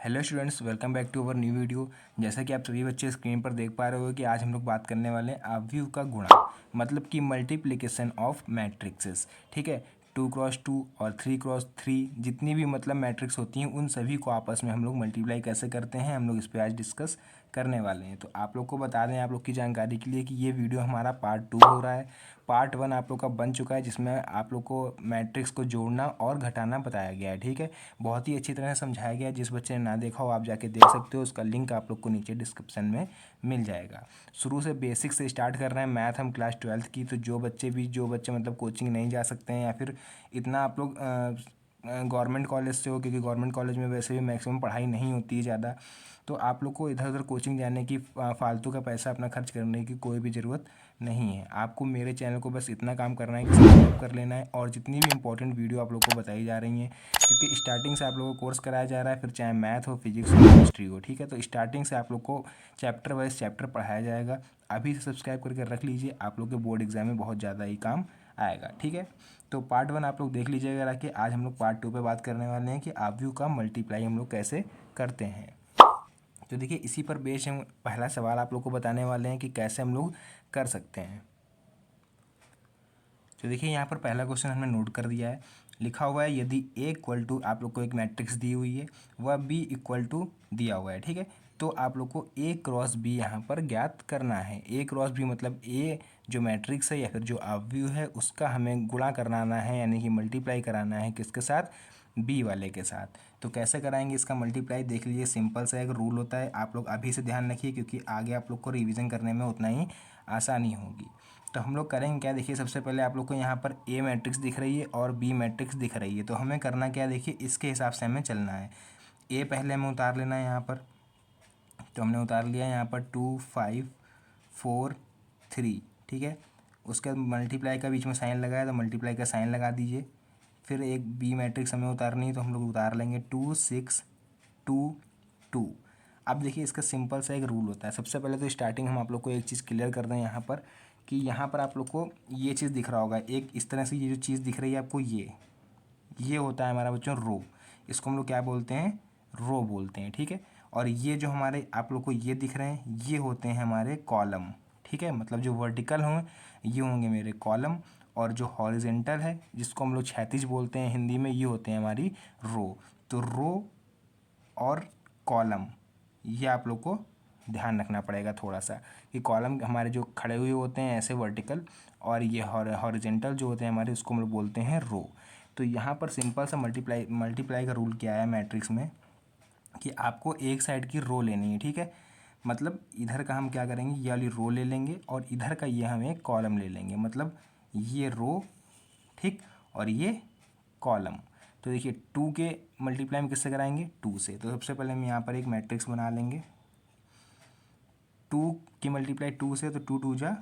Hello students, welcome back to our new video. जैसा कि आप सभी बच्चे स्क्रीन पर देख पा रहे हो कि आज हम लोग बात करने वाले हैं आव्यूह का गुणा, मतलब कि मल्टीप्लिकेशन ऑफ मैट्रिक्सेस। ठीक है, 2x2 और 3x3 जितनी भी मतलब मैट्रिक्स होती हैं उन सभी को आपस में हम लोग मल्टीप्लाई कैसे करते हैं, हम लोग इस पर आज डिस्कस करने वाले हैं। तो आप लोग को बता दें, आप लोग की जानकारी के लिए, कि ये वीडियो हमारा पार्ट 2 हो रहा है। पार्ट 1 आप लोग का बन चुका है, जिसमें आप लोग को मैट्रिक्स को जोड़ना और घटाना बताया गया है। ठीक है, बहुत ही अच्छी तरह से समझाया गया है। जिस बच्चे ने ना देखा हो आप जाके देख सकते हो, उसका लिंक आप लोग को नीचे डिस्क्रिप्शन में मिल जाएगा। शुरू से बेसिक से स्टार्ट कर रहे हैं। मैथ हम क्लास 12th की, तो जो बच्चे मतलब कोचिंग नहीं जा सकते हैं, या फिर इतना आप लोग गवर्नमेंट कॉलेज से हो, क्योंकि गवर्नमेंट कॉलेज में वैसे भी मैक्सिमम पढ़ाई नहीं होती है ज़्यादा, तो आप लोग को इधर उधर कोचिंग जाने की, फालतू का पैसा अपना खर्च करने की कोई भी ज़रूरत नहीं है। आपको मेरे चैनल को बस इतना काम करना है कि सब्सक्राइब कर लेना है, और जितनी भी इंपॉर्टेंट वीडियो आप लोग को बताई जा रही हैं, क्योंकि स्टार्टिंग से आप लोगों को कोर्स कराया जा रहा है, फिर चाहे मैथ हो, फिजिक्स हो, केमिस्ट्री हो। ठीक है, तो स्टार्टिंग से आप लोग को चैप्टर वाइज चैप्टर पढ़ाया जाएगा। अभी से सब्सक्राइब करके रख लीजिए, आप लोग के बोर्ड एग्जाम में बहुत ज़्यादा ही काम आएगा। ठीक है, तो पार्ट 1 आप लोग देख लीजिएगा रख के। आज हम लोग पार्ट 2 पे बात करने वाले हैं कि आव्यूह का मल्टीप्लाई हम लोग कैसे करते हैं। तो देखिए, इसी पर बेस हम पहला सवाल आप लोग को बताने वाले हैं कि कैसे हम लोग कर सकते हैं। तो देखिए, यहाँ पर पहला क्वेश्चन हमने नोट कर दिया है। लिखा हुआ है, यदि ए इक्वल टू, आप लोग को एक मैट्रिक्स दी हुई है, वह बी इक्वल टू दिया हुआ है। ठीक है, तो आप लोग को ए क्रॉस बी यहाँ पर ज्ञात करना है। ए क्रॉस बी मतलब ए जो मैट्रिक्स है या फिर जो आव्यूह है, उसका हमें गुणा कराना है, यानी कि मल्टीप्लाई कराना है। किसके साथ? बी वाले के साथ। तो कैसे कराएंगे इसका मल्टीप्लाई? देख लीजिए, सिंपल सा एक रूल होता है, आप लोग अभी से ध्यान रखिए, क्योंकि आगे आप लोग को रिवीजन करने में उतना ही आसानी होगी। तो हम लोग करेंगे क्या? देखिए, सबसे पहले आप लोग को यहाँ पर ए मैट्रिक्स दिख रही है और बी मैट्रिक्स दिख रही है, तो हमें करना क्या? देखिए, इसके हिसाब से हमें चलना है। ए पहले हमें उतार लेना है यहाँ पर, तो हमने उतार लिया यहाँ पर 2 5 4 3। ठीक है, उसके बाद मल्टीप्लाई का बीच में साइन लगाया, तो मल्टीप्लाई का साइन लगा दीजिए। फिर एक बी मैट्रिक्स हमें उतारनी है, तो हम लोग उतार लेंगे 2 6 2 2। अब देखिए, इसका सिंपल सा एक रूल होता है। सबसे पहले तो स्टार्टिंग हम आप लोग को एक चीज़ क्लियर कर दें यहाँ पर, कि यहाँ पर आप लोग को ये चीज़ दिख रहा होगा, एक इस तरह से ये जो चीज़ दिख रही है आपको, ये होता है हमारा बच्चों रो। इसको हम लोग क्या बोलते हैं? रो बोलते हैं। ठीक है, और ये जो हमारे आप लोग को ये दिख रहे हैं, ये होते हैं हमारे कॉलम। ठीक है, मतलब जो वर्टिकल हों ये होंगे मेरे कॉलम, और जो हॉरिजेंटल है, जिसको हम लोग क्षैतिज बोलते हैं हिंदी में, ये होते हैं हमारी रो। तो रो और कॉलम, ये आप लोग को ध्यान रखना पड़ेगा थोड़ा सा, कि कॉलम हमारे जो खड़े हुए होते हैं ऐसे वर्टिकल, और ये हॉरिजेंटल जो होते हैं हमारे, उसको हम लोग बोलते हैं रो। तो यहाँ पर सिंपल सा मल्टीप्लाई का रूल क्या है मैट्रिक्स में, कि आपको एक साइड की रो लेनी है। ठीक है, मतलब इधर का हम क्या करेंगे, ये वाली रो ले लेंगे, और इधर का ये हम एक कॉलम ले लेंगे, मतलब ये रो, ठीक, और ये कॉलम। तो देखिए, 2 के मल्टीप्लाई हम किससे कराएंगे? 2 से। तो सबसे पहले हम यहाँ पर एक मैट्रिक्स बना लेंगे। 2 की मल्टीप्लाई 2 से, तो 2 2 जा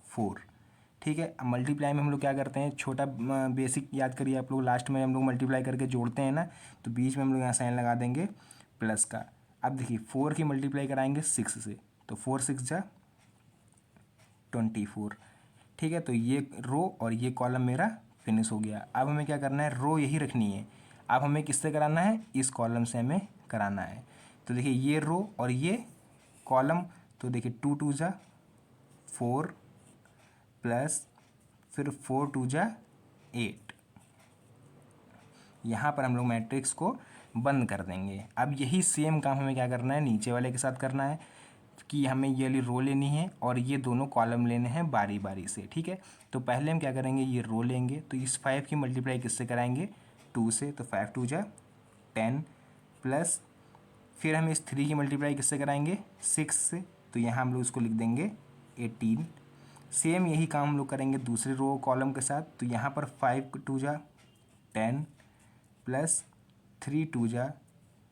4। ठीक है, अब मल्टीप्लाई में हम लोग क्या करते हैं, छोटा बेसिक याद करिए आप लोग, लास्ट में हम लोग मल्टीप्लाई करके जोड़ते हैं ना, तो बीच में हम लोग यहाँ साइन लगा देंगे प्लस का। अब देखिए, 4 की मल्टीप्लाई कराएंगे 6 से, तो 4 6 जा 24। ठीक है, तो ये रो और ये कॉलम मेरा फिनिश हो गया। अब हमें क्या करना है? रो यही रखनी है। अब हमें किससे कराना है? इस कॉलम से हमें कराना है। तो देखिए, ये रो और ये कॉलम, तो देखिए 2 2 जा 4 प्लस फिर 4 2 जा 8। यहाँ पर हम लोग मैट्रिक्स को बंद कर देंगे। अब यही सेम काम हमें क्या करना है? नीचे वाले के साथ करना है, कि हमें ये वाली रो लेनी है और ये दोनों कॉलम लेने हैं बारी बारी से। ठीक है, तो पहले हम क्या करेंगे, ये रो लेंगे, तो इस 5 की मल्टीप्लाई किससे कराएंगे? 2 से, तो 5 2 जा 10 प्लस फिर हम इस 3 की मल्टीप्लाई किससे कराएंगे? 6 से, तो यहाँ हम लोग इसको लिख देंगे 18। सेम यही काम हम लोग करेंगे दूसरे रो कॉलम के साथ, तो यहाँ पर 5 2 जा 10 प्लस 3 2 जा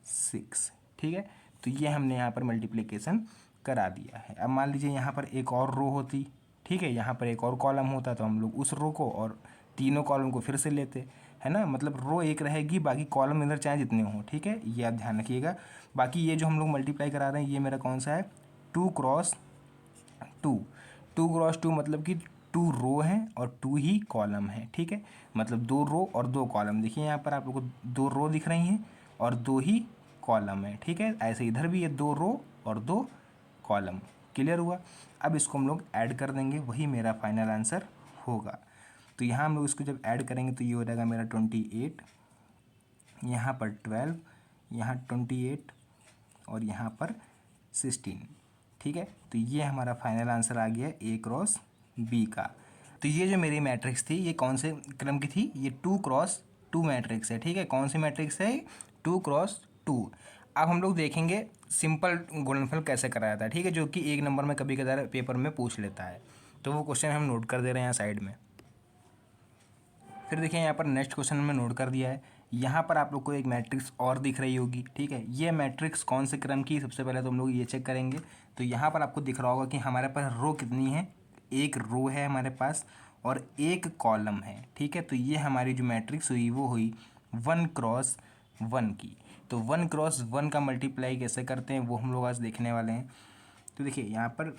6। ठीक है, तो ये हमने यहाँ पर मल्टीप्लिकेशन करा दिया है। अब मान लीजिए यहाँ पर एक और रो होती, ठीक है, यहाँ पर एक और कॉलम होता, तो हम लोग उस रो को और तीनों कॉलम को फिर से लेते, है ना, मतलब रो एक रहेगी, बाकी कॉलम इधर चाहे जितने हों। ठीक है, ये आप ध्यान रखिएगा। बाकी ये जो हम लोग मल्टीप्लाई करा रहे हैं, ये मेरा कौन सा है? 2 क्रॉस 2। 2 क्रॉस 2 मतलब कि 2 रो हैं और 2 ही कॉलम है। ठीक है, मतलब 2 रो और 2 कॉलम। देखिए, यहाँ पर आप लोग को 2 रो दिख रही हैं और 2 ही कॉलम है, ठीक है। ऐसे इधर भी ये 2 रो और 2 कॉलम। क्लियर हुआ। अब इसको हम लोग ऐड कर देंगे, वही मेरा फाइनल आंसर होगा। तो यहाँ हम लोग इसको जब ऐड करेंगे तो ये हो जाएगा मेरा 28, यहाँ पर 12, यहाँ 28 और यहाँ पर 16, ठीक है। तो ये हमारा फाइनल आंसर आ गया A क्रॉस B का। तो ये जो मेरी मैट्रिक्स थी ये कौन से क्रम की थी, ये 2 क्रॉस 2 मैट्रिक्स है, ठीक है। कौन सी मैट्रिक्स है, 2 क्रॉस 2। अब हम लोग देखेंगे सिंपल गुणनफल कैसे कराया जाता है, ठीक है, जो कि 1 नंबर में कभी कभार पेपर में पूछ लेता है। तो वो क्वेश्चन हम नोट कर दे रहे हैं यहाँ साइड में। फिर देखिए यहाँ पर नेक्स्ट क्वेश्चन में नोट कर दिया है। यहाँ पर आप लोग को एक मैट्रिक्स और दिख रही होगी, ठीक है। ये मैट्रिक्स कौन से क्रम की, सबसे पहले तो हम लोग ये चेक करेंगे। तो यहाँ पर आपको दिख रहा होगा कि हमारे पास रो कितनी है, एक रो है हमारे पास और एक कॉलम है, ठीक है। तो ये हमारी जो मैट्रिक्स हुई वो हुई 1 क्रॉस 1 की। तो 1 क्रॉस 1 का मल्टीप्लाई कैसे करते हैं वो हम लोग आज देखने वाले हैं। तो देखिए यहाँ पर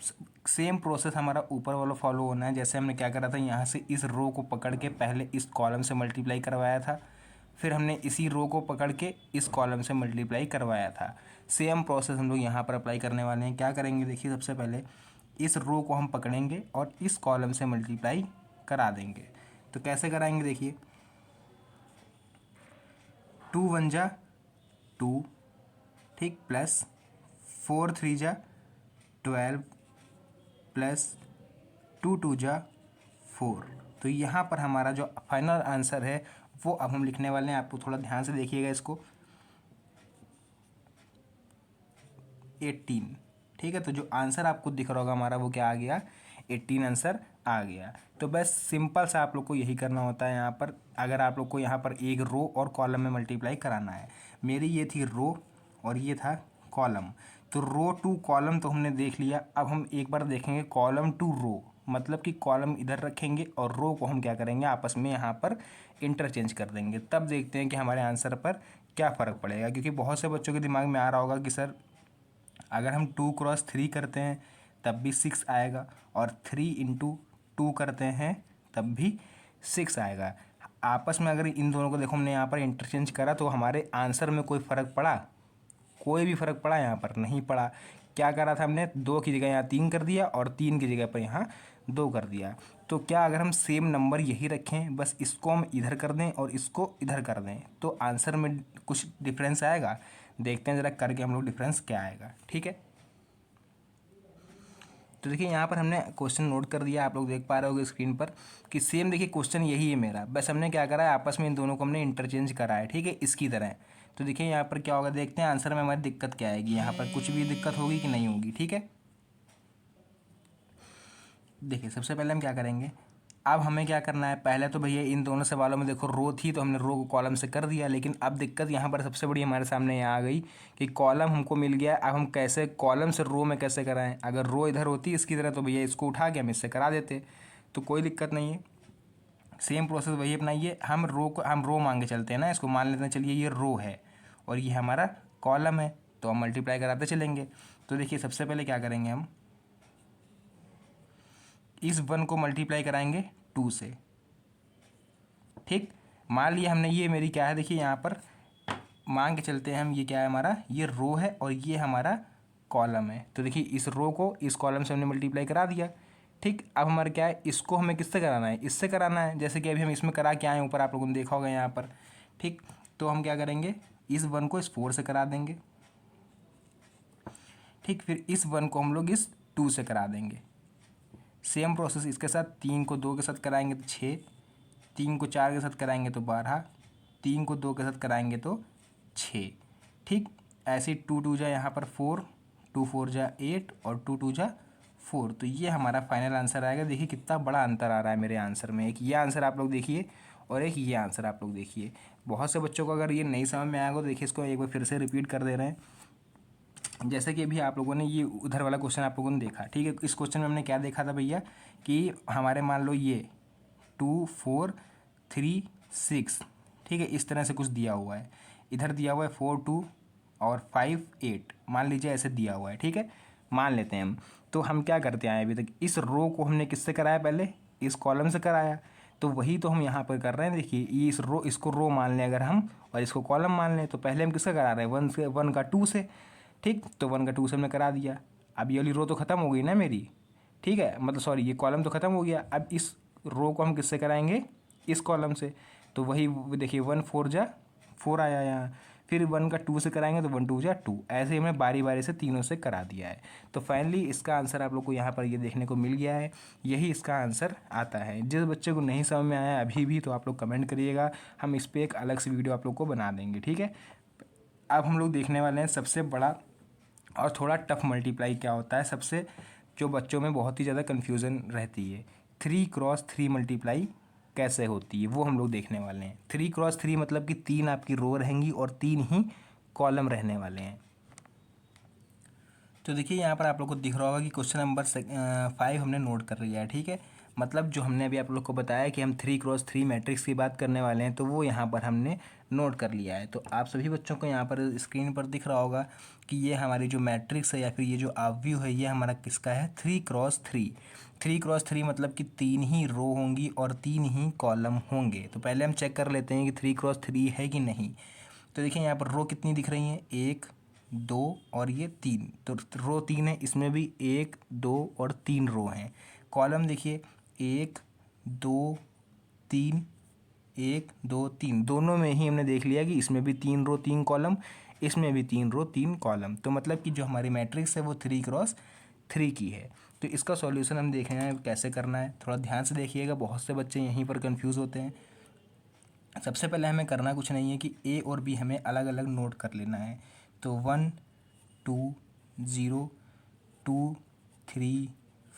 सेम प्रोसेस हमारा ऊपर वाला फॉलो होना है। जैसे हमने क्या करा था, यहाँ से इस रो को पकड़ के पहले इस कॉलम से मल्टीप्लाई करवाया था, फिर हमने इसी रो को पकड़ के इस कॉलम से मल्टीप्लाई करवाया था। सेम प्रोसेस हम लोग यहाँ पर अप्लाई करने वाले हैं। क्या करेंगे, देखिए सबसे पहले इस रो को हम पकड़ेंगे और इस कॉलम से मल्टीप्लाई करा देंगे। तो कैसे कराएंगे, देखिए 2 1 जा 2, ठीक, प्लस 4 3 जा 12 प्लस 2 2 जा 4। तो यहाँ पर हमारा जो फाइनल आंसर है वो अब हम लिखने वाले हैं। आपको थोड़ा ध्यान से देखिएगा इसको, 18, ठीक है। तो जो आंसर आपको दिख रहा होगा हमारा वो क्या आ गया, 18 आंसर आ गया। तो बस सिंपल सा आप लोग को यही करना होता है यहाँ पर। अगर आप लोग को यहाँ पर एक रो और कॉलम में मल्टीप्लाई कराना है, मेरी ये थी रो और ये था कॉलम। तो रो टू कॉलम तो हमने देख लिया। अब हम एक बार देखेंगे कॉलम टू रो, मतलब कि कॉलम इधर रखेंगे और रो को हम क्या करेंगे, आपस में यहाँ पर इंटरचेंज कर देंगे। तब देखते हैं कि हमारे आंसर पर क्या फ़र्क पड़ेगा। क्योंकि बहुत से बच्चों के दिमाग में आ रहा होगा कि सर अगर हम 2 क्रॉस 3 करते हैं तब भी 6 आएगा और 3 इंटू 2 करते हैं तब भी 6 आएगा। आपस में अगर इन दोनों को देखो हमने यहाँ पर इंटरचेंज करा तो हमारे आंसर में कोई फ़र्क पड़ा, कोई भी फ़र्क पड़ा, यहाँ पर नहीं पड़ा। क्या करा था हमने, 2 की जगह यहाँ 3 कर दिया और 3 की जगह पर यहाँ 2 कर दिया। तो क्या अगर हम सेम नंबर यही रखें, बस इसको हम इधर कर दें और इसको इधर कर दें तो आंसर में कुछ डिफरेंस आएगा। देखते हैं ज़रा करके हम लोग डिफरेंस क्या आएगा, ठीक है। तो देखिए यहाँ पर हमने क्वेश्चन नोट कर दिया, आप लोग देख पा रहे होगे स्क्रीन पर कि सेम देखिए क्वेश्चन यही है मेरा, बस हमने क्या करा है आपस में इन दोनों को हमने इंटरचेंज करा है, ठीक है, इसकी तरह। तो देखिए यहाँ पर क्या होगा, देखते हैं आंसर में हमारी दिक्कत क्या आएगी। यहाँ पर कुछ भी दिक्कत होगी कि नहीं होगी, ठीक है। देखिए सबसे पहले हम क्या करेंगे, अब हमें क्या करना है, पहले तो भैया इन दोनों सवालों में देखो रो थी तो हमने रो को कॉलम से कर दिया। लेकिन अब दिक्कत यहाँ पर सबसे बड़ी हमारे सामने यहाँ आ गई कि कॉलम हमको मिल गया। अब हम कैसे कॉलम से रो में कैसे कराएं। अगर रो इधर होती इसकी तरह तो भैया इसको उठा के हम इससे करा देते, तो कोई दिक्कत नहीं है। सेम प्रोसेस वही अपनाइए। हम रो मान के चलते हैं ना, इसको मान लेते हैं, चलिए ये रो है और ये हमारा कॉलम है, तो हम मल्टीप्लाई कराते चलेंगे। तो देखिए सबसे पहले क्या करेंगे, हम इस 1 को मल्टीप्लाई कराएंगे 2 से, ठीक। मान लिया हमने, ये मेरी क्या है, देखिए यहाँ पर मान के चलते हैं हम, ये क्या है हमारा, ये रो है और ये हमारा कॉलम है। तो देखिए इस रो को इस कॉलम से हमने मल्टीप्लाई करा दिया, ठीक। अब हमारा क्या है, इसको हमें किससे कराना है, इससे कराना है। जैसे कि अभी हम इसमें करा के आए ऊपर, आप लोगों ने देखा होगा यहाँ पर, ठीक। तो हम क्या करेंगे, इस 1 को इस 4 से करा देंगे, ठीक। फिर इस 1 को हम लोग इस 2 से करा देंगे। सेम प्रोसेस इसके साथ, 3 को 2 के साथ कराएंगे तो 6, 3 को 4 के साथ कराएंगे तो 12, 3 को 2 के साथ कराएंगे तो 6, ठीक। ऐसे 2 2 जा यहाँ पर 4, 2 4 जा 8 और 2 2 जा 4। तो ये हमारा फाइनल आंसर आएगा। देखिए कितना बड़ा अंतर आ रहा है मेरे आंसर में। एक ये आंसर आप लोग देखिए और एक ये आंसर आप लोग देखिए। बहुत से बच्चों को अगर ये नहीं समझ में आएगा तो देखिए इसको एक बार फिर से रिपीट कर दे रहे हैं। जैसे कि अभी आप लोगों ने ये उधर वाला क्वेश्चन आप लोगों ने देखा, ठीक है। इस क्वेश्चन में हमने क्या देखा था भैया कि हमारे मान लो ये 2 4 3 6, ठीक है, इस तरह से कुछ दिया हुआ है। इधर दिया हुआ है 4 2 और 5 8, मान लीजिए ऐसे दिया हुआ है, ठीक है, मान लेते हैं हम। तो हम क्या करते आए अभी तक, इस रो को हमने किससे कराया, पहले इस कॉलम से कराया। तो वही तो हम यहाँ पर कर रहे हैं। देखिए ये इसको रो मान लें अगर हम, और इसको कॉलम मान लें, तो पहले हम किसका करा रहे हैं, 1 का 2 से। ठीक, तो 1 का 2 से हमने करा दिया। अब ये वाली रो तो ख़त्म हो गई ना मेरी, ठीक है, मतलब सॉरी ये कॉलम तो ख़त्म हो गया। अब इस रो को हम किससे कराएंगे, इस कॉलम से। तो वही देखिए 1 4 जा 4 आया यहाँ, फिर 1 का 2 से कराएंगे तो 1 2 जा 2, ऐसे ही हमने बारी बारी से तीनों से करा दिया है। तो फाइनली इसका आंसर आप लोग को यहाँ पर ये देखने को मिल गया है, यही इसका आंसर आता है। जिस बच्चे को नहीं समझ में आया अभी भी, तो आप लोग कमेंट करिएगा, हम इस पर एक अलग से वीडियो आप लोग को बना देंगे, ठीक है। अब हम लोग देखने वाले हैं सबसे बड़ा और थोड़ा टफ मल्टीप्लाई क्या होता है, सबसे जो बच्चों में बहुत ही ज़्यादा कन्फ्यूज़न रहती है, 3x3 मल्टीप्लाई कैसे होती है, वो हम लोग देखने वाले हैं। 3x3 मतलब कि 3 आपकी रो रहेंगी और 3 ही कॉलम रहने वाले हैं। तो देखिए यहाँ पर आप लोग को दिख रहा होगा कि क्वेश्चन नंबर 5 हमने नोट कर लिया है, ठीक है। मतलब जो हमने अभी आप लोग को बताया कि हम 3x3 मैट्रिक्स की बात करने वाले हैं, तो वो यहाँ पर हमने नोट कर लिया है। तो आप सभी बच्चों को यहाँ पर स्क्रीन पर दिख रहा होगा कि ये हमारी जो मैट्रिक्स है या फिर ये जो आव्यूह है, ये हमारा किसका है, 3x3। 3x3 मतलब कि 3 ही रो होंगी और 3 ही कॉलम होंगे। तो पहले हम चेक कर लेते हैं कि 3x3 है कि नहीं। तो देखिए यहाँ पर रो कितनी दिख रही हैं, 1 2 और ये 3, तो रो 3 है, इसमें भी 1 2 और 3 रो हैं। कॉलम देखिए 1 2 3, 1 2 3, दोनों में ही हमने देख लिया कि इसमें भी 3 रो 3 कॉलम, इसमें भी 3 रो 3 कॉलम। तो मतलब कि जो हमारी मैट्रिक्स है वो 3x3 की है। तो इसका सॉल्यूशन हम देख रहे हैं कैसे करना है, थोड़ा ध्यान से देखिएगा, बहुत से बच्चे यहीं पर कंफ्यूज होते हैं। सबसे पहले हमें करना कुछ नहीं है कि ए और बी हमें अलग अलग नोट कर लेना है। तो 1 2 0 2 3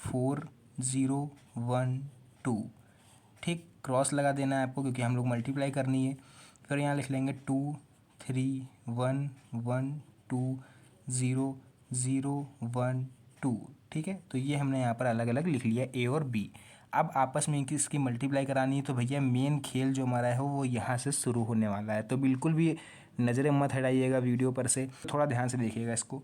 4 0 1 2, ठीक, क्रॉस लगा देना है आपको क्योंकि हम लोग मल्टीप्लाई करनी है। फिर यहाँ लिख लेंगे 2 3 1 1 2 0 0 1 2, ठीक है। तो ये हमने यहाँ पर अलग अलग लिख लिया ए और बी। अब आपस में इसकी मल्टीप्लाई करानी है, तो भैया मेन खेल जो हमारा है वो यहाँ से शुरू होने वाला है। तो बिल्कुल भी नज़रें मत हटाइएगा वीडियो पर से, थोड़ा ध्यान से देखिएगा इसको।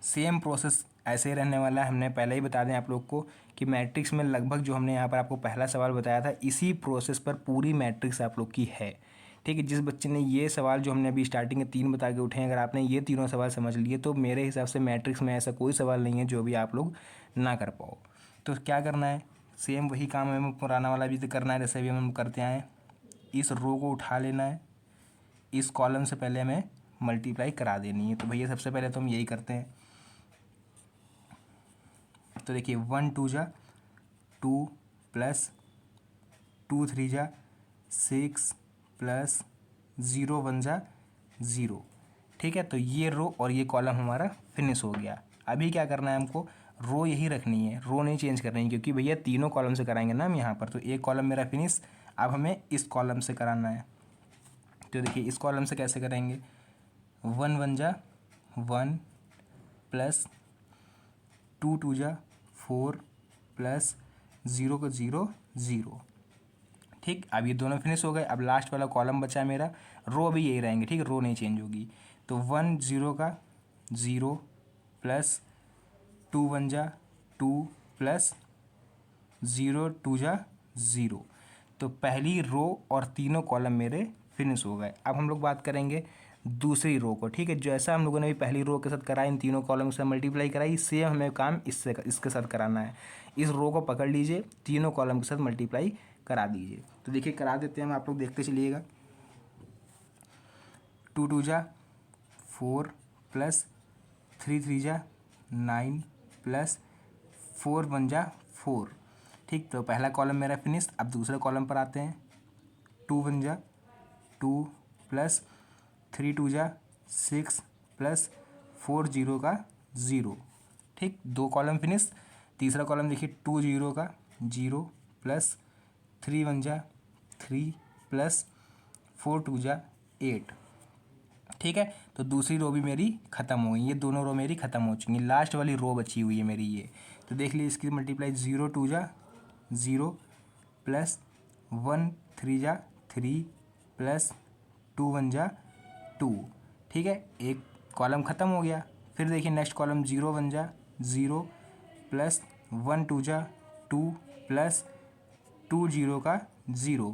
सेम प्रोसेस ऐसे ही रहने वाला है। हमने पहले ही बता दें आप लोग को कि मैट्रिक्स में लगभग जो हमने यहाँ पर आपको पहला सवाल बताया था, इसी प्रोसेस पर पूरी मैट्रिक्स आप लोग की है, ठीक है। जिस बच्चे ने ये सवाल जो हमने अभी स्टार्टिंग में 3 बता के उठे हैं, अगर आपने ये तीनों सवाल समझ लिए, तो मेरे हिसाब से मैट्रिक्स में ऐसा कोई सवाल नहीं है जो भी आप लोग ना कर पाओ। तो क्या करना है, सेम वही काम हमें पुराना वाला भी करना है जैसे भी हम करते आए। इस रो को उठा लेना है, इस कॉलम से पहले हमें मल्टीप्लाई करा देनी है। तो भैया सबसे पहले तो हम यही करते हैं। तो देखिए 1 2 जा 2 प्लस 2 3 जा 6 प्लस 0 1 जा 0, ठीक है। तो ये रो और ये कॉलम हमारा फिनिश हो गया। अभी क्या करना है हमको, रो यही रखनी है, रो नहीं चेंज करनी है क्योंकि भैया तीनों कॉलम से कराएंगे ना हम यहाँ पर। तो एक कॉलम मेरा फिनिश, अब हमें इस कॉलम से कराना है। तो देखिए इस कॉलम से कैसे करेंगे, 1 1 जा 1 प्लस 2 2 जा 4 प्लस 0 को 0 0, ठीक। अब ये दोनों फिनिश हो गए। अब लास्ट वाला कॉलम बचा है मेरा, रो भी यही रहेंगे, ठीक, रो नहीं चेंज होगी। तो 1 0 का 0 प्लस 2 1 जा 2 प्लस 0 2 जा 0। तो पहली रो और तीनों कॉलम मेरे फिनिश हो गए। अब हम लोग बात करेंगे दूसरी रो को, ठीक है। जैसा हम लोगों ने भी पहली रो के साथ कराई, इन तीनों कॉलम से मल्टीप्लाई कराई, सेम हमें काम इसके साथ कराना है। इस रो को पकड़ लीजिए, तीनों कॉलम के साथ मल्टीप्लाई करा दीजिए। तो देखिए करा देते हैं हम, आप लोग देखते चलिएगा। 2 2 जा 4 प्लस 3 3 जा 9 प्लस 4 1 जा 4, ठीक। तो पहला कॉलम मेरा फिनिश। अब दूसरे कॉलम पर आते हैं। 2 1 जा 2 प्लस 3 2 जा 6 प्लस 4 0 का 0, ठीक, 2 कॉलम फिनिश। तीसरा कॉलम देखिए 2 0 का 0 प्लस 3 1 जा 3 प्लस 4 2 जा 8, ठीक है। तो दूसरी रो भी मेरी ख़त्म हो गई, ये दोनों रो मेरी ख़त्म हो चुकी हैं। लास्ट वाली रो बची हुई है मेरी ये। तो देख लीजिए इसकी मल्टीप्लाई 0 2 जा 0 प्लस 1 3 जा 3 प्लस 2 1 जा 2, ठीक है। एक कॉलम ख़त्म हो गया। फिर देखिए नेक्स्ट कॉलम 0 1 जा 0 प्लस 1 2 जा 2 प्लस 2 0 का 0।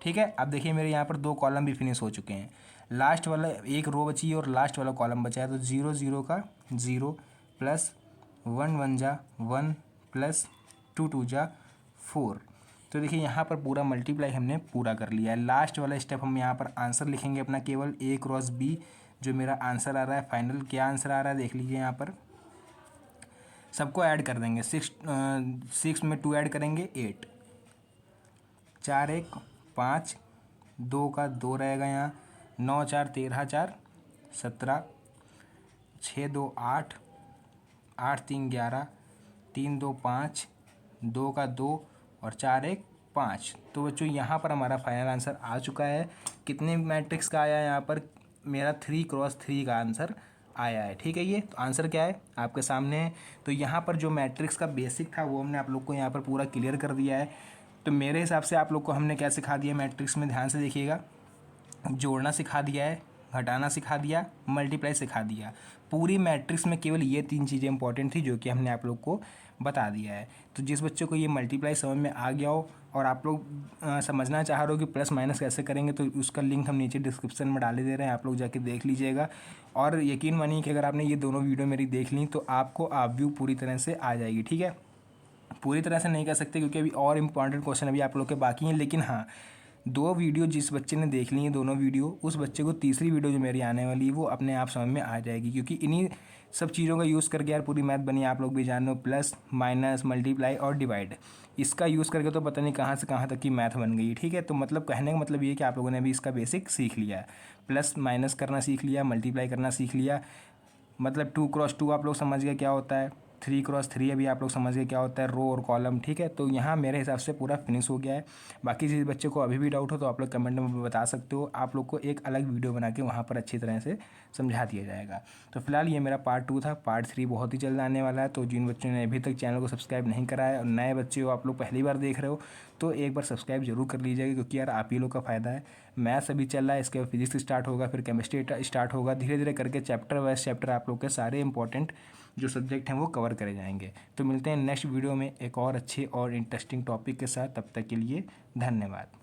ठीक है, अब देखिए मेरे यहाँ पर 2 कॉलम भी फिनिश हो चुके हैं। लास्ट वाला एक रो बची है और लास्ट वाला कॉलम बचा है, तो 0 0 का 0 प्लस 1 1 जा 1 प्लस 2 2 जा 4। तो देखिए यहाँ पर पूरा मल्टीप्लाई हमने पूरा कर लिया है। लास्ट वाला स्टेप हम यहाँ पर आंसर लिखेंगे अपना, केवल A क्रॉस B जो मेरा आंसर आ रहा है फाइनल। क्या आंसर आ रहा है देख लीजिए, यहाँ पर सबको ऐड कर देंगे। 6 में 2 ऐड करेंगे 8, 4 1 5, 2 का 2 रहेगा यहाँ, 9 4 13 4 17, 6 2 8, 8 3 11, 3 2 5, 2 का 2 और 4 1 5। तो बच्चों यहाँ पर हमारा फाइनल आंसर आ चुका है। कितने मैट्रिक्स का आया है यहाँ पर? मेरा 3 क्रॉस 3 का आंसर आया है। ठीक है, ये तो आंसर क्या है आपके सामने है। तो यहाँ पर जो मैट्रिक्स का बेसिक था वो हमने आप लोग को यहाँ पर पूरा क्लियर कर दिया है। तो मेरे हिसाब से आप लोग को हमने क्या सिखा दिया मैट्रिक्स में, ध्यान से देखिएगा। जोड़ना सिखा दिया है, घटाना सिखा दिया, मल्टीप्लाई सिखा दिया। पूरी मैट्रिक्स में केवल ये 3 चीज़ें इंपॉर्टेंट थी जो कि हमने आप लोग को बता दिया है। तो जिस बच्चे को ये मल्टीप्लाई समझ में आ गया हो और आप लोग समझना चाह रहे हो कि प्लस माइनस कैसे करेंगे, तो उसका लिंक हम नीचे डिस्क्रिप्शन में डाले दे रहे हैं, आप लोग जाके देख लीजिएगा। और यकीन मानिए कि अगर आपने ये दोनों वीडियो मेरी देख ली तो आपको आप व्यू पूरी तरह से आ जाएगी। ठीक है, पूरी तरह से नहीं कह सकते क्योंकि अभी और इम्पॉर्टेंट क्वेश्चन अभी आप लोग के बाकी हैं, लेकिन हाँ 2 वीडियो जिस बच्चे ने देख ली है दोनों वीडियो, उस बच्चे को तीसरी वीडियो जो मेरी आने वाली है वो अपने आप समझ में आ जाएगी। क्योंकि इन्हीं सब चीज़ों का यूज़ करके यार पूरी मैथ बनी, आप लोग भी जान लो, प्लस माइनस मल्टीप्लाई और डिवाइड, इसका यूज़ करके तो पता नहीं कहाँ से कहाँ तक की मैथ बन गई। ठीक है, तो मतलब कहने का मतलब ये कि आप लोगों ने अभी इसका बेसिक सीख लिया है, प्लस माइनस करना सीख लिया, मल्टीप्लाई करना सीख लिया, मतलब 2 क्रॉस 2 आप लोग समझ गए क्या होता है, 3 क्रॉस 3 अभी आप लोग समझ गए क्या होता है, रो और कॉलम। ठीक है, तो यहाँ मेरे हिसाब से पूरा फिनिश हो गया है। बाकी जिस बच्चे को अभी भी डाउट हो तो आप लोग कमेंट में बता सकते हो, आप लोग को एक अलग वीडियो बना के वहाँ पर अच्छी तरह से समझा दिया जाएगा। तो फिलहाल ये मेरा पार्ट 2 था, पार्ट 3 बहुत ही जल्द आने वाला है। तो जिन बच्चों ने अभी तक चैनल को सब्सक्राइब नहीं करा है और नए बच्चे हो, आप लोग पहली बार देख रहे हो, तो एक बार सब्सक्राइब जरूर कर लीजिएगा क्योंकि यार आप ही लोग का फ़ायदा है। मैथ्स अभी चल रहा है, इसके बाद फिजिक्स स्टार्ट होगा, फिर केमिस्ट्री स्टार्ट होगा, धीरे धीरे करके चैप्टर वाइज चैप्टर आप लोग के सारे इंपॉर्टेंट जो सब्जेक्ट हैं वो कवर करे जाएंगे। तो मिलते हैं नेक्स्ट वीडियो में एक और अच्छे और इंटरेस्टिंग टॉपिक के साथ, तब तक के लिए धन्यवाद।